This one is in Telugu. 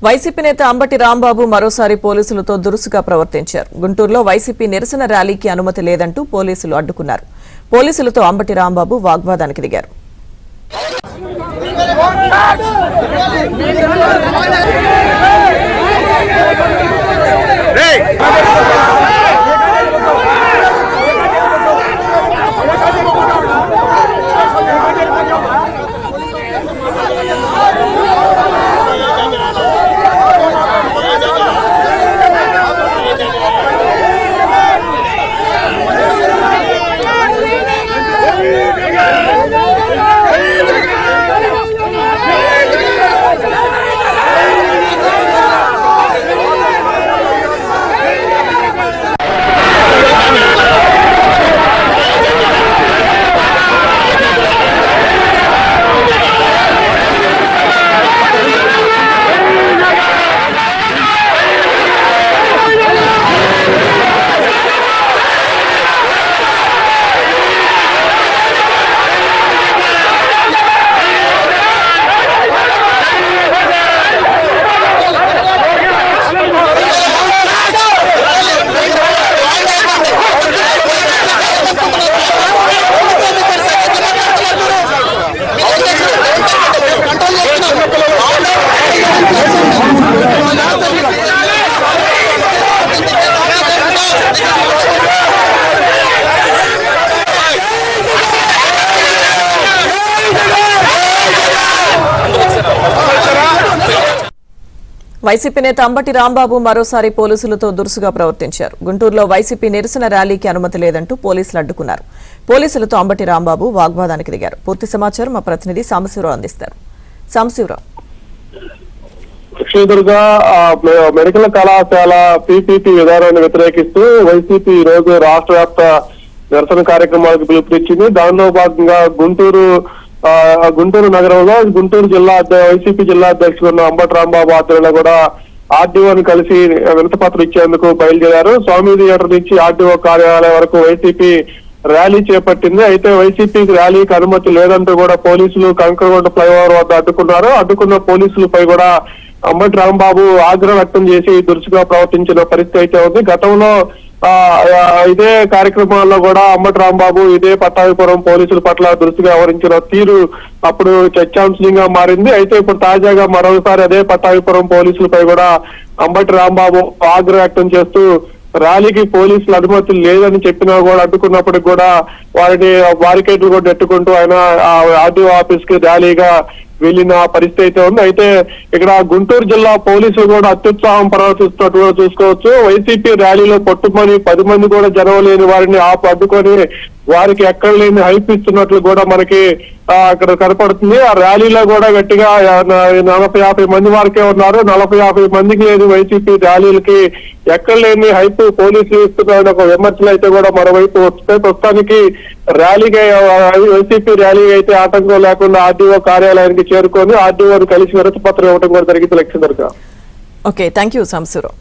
వైసీపీ నేత అంబటి రాంబాబు మరోసారి పోలీసులతో దురుసుగా ప్రవర్తించారు. గుంటూరులో వైసీపీ నిరసన ర్యాలీకి అనుమతి లేదంటూ పోలీసులు అడ్డుకున్నారు. పోలీసులతో అంబటి రాంబాబు వాగ్వాదానికి దిగారు. వైసీపీ నేత అంబటి రాంబాబు మరోసారి పోలీసులతో దురుసుగా ప్రవర్తించారు. గుంటూరులో వైసీపీ నిరసన ర్యాలీకి అనుమతి లేదంటూ పోలీసులు అడ్డుకున్నారు. పోలీసులతో అంబటి రాంబాబు వాగ్వాదానికి దిగారు. పూర్తి సమాచారం మా ప్రతినిధి సాంబశివరావు అందిస్తారు. సాంబశివరావు, శ్రీదుర్గ మెడికల్ కళాశాల పీపీపీ విధానాన్ని వ్యతిరేకిస్తూ వైసీపీ ఈ రోజు రాష్ట్ర వ్యాప్త నిరసన కార్యక్రమాలకు పిలుపునిచ్చింది. దానిలో భాగంగా గుంటూరు నగరంలో గుంటూరు జిల్లా వైసీపీ జిల్లా అధ్యక్షుడు అంబటి రాంబాబు ఆధ్వర్యంలో కూడా ఆర్డీఓని కలిసి వినతిపత్రం ఇచ్చేందుకు బయలుదేరారు. స్వామి థియేటర్ నుంచి ఆర్డీఓ కార్యాలయం వరకు వైసీపీ ర్యాలీ చేపట్టింది. అయితే వైసీపీకి ర్యాలీకి అనుమతి లేదంటూ కూడా పోలీసులు కంకరగొండ ఫ్లైఓవర్ వద్ద అడ్డుకున్నారు. అడ్డుకున్న పోలీసులపై కూడా అంబటి రాంబాబు ఆగ్రహం వ్యక్తం చేసి దురుసుగా ప్రవర్తించిన పరిస్థితి అయితే ఉంది. గతంలో ఇదే కార్యక్రమాల్లో కూడా అంబటి రాంబాబు ఇదే పట్టాభిపురం పోలీసుల పట్ల దురుసుగా వ్యవహరించిన తీరు అప్పుడు చర్చాంశంగా మారింది. అయితే ఇప్పుడు తాజాగా మరోసారి అదే పట్టాభిపురం పోలీసులపై కూడా అంబటి రాంబాబు ఆగ్రహం వ్యక్తం చేస్తూ ర్యాలీకి పోలీసులు అనుమతి లేదని చెప్పినా కూడా అడ్డుకున్నప్పటికి కూడా వారిని బారికేడ్లు కూడా నెట్టుకుంటూ ఆయన ఆర్డీఓ ఆఫీస్ కి ర్యాలీగా వెళ్లిన పరిస్థితి అయితే ఉంది. అయితే ఇక్కడ గుంటూరు జిల్లా పోలీసులు కూడా అత్యుత్సాహం ప్రవర్తిస్తున్నట్టు కూడా చూసుకోవచ్చు. వైసీపీ ర్యాలీలో పట్టుమని 10 మంది కూడా జనం లేని వారిని అడ్డుకొని వారికి ఎక్కడ లేని హైప్ ఇస్తున్నట్లు కూడా మనకి అక్కడ కనపడుతుంది. ఆ ర్యాలీలో కూడా గట్టిగా 40-50 మంది వరకే ఉన్నారు. 40-50 మందికి లేని వైసీపీ ర్యాలీలకి ఎక్కడ లేని హైప్ పోలీసులు ఇస్తున్నారని ఒక విమర్శలు అయితే కూడా మరోవైపు వస్తాయి. ప్రస్తుతానికి ర్యాలీకి వైసీపీ ర్యాలీ అయితే ఆటంకం లేకుండా ఆర్డీఓ కార్యాలయానికి చేరుకొని ఆర్డీఓని కలిసి వినతి పత్రం ఇవ్వడం కూడా జరిగింది. Lakshmidhar. Okay, thank you Sambasivarao.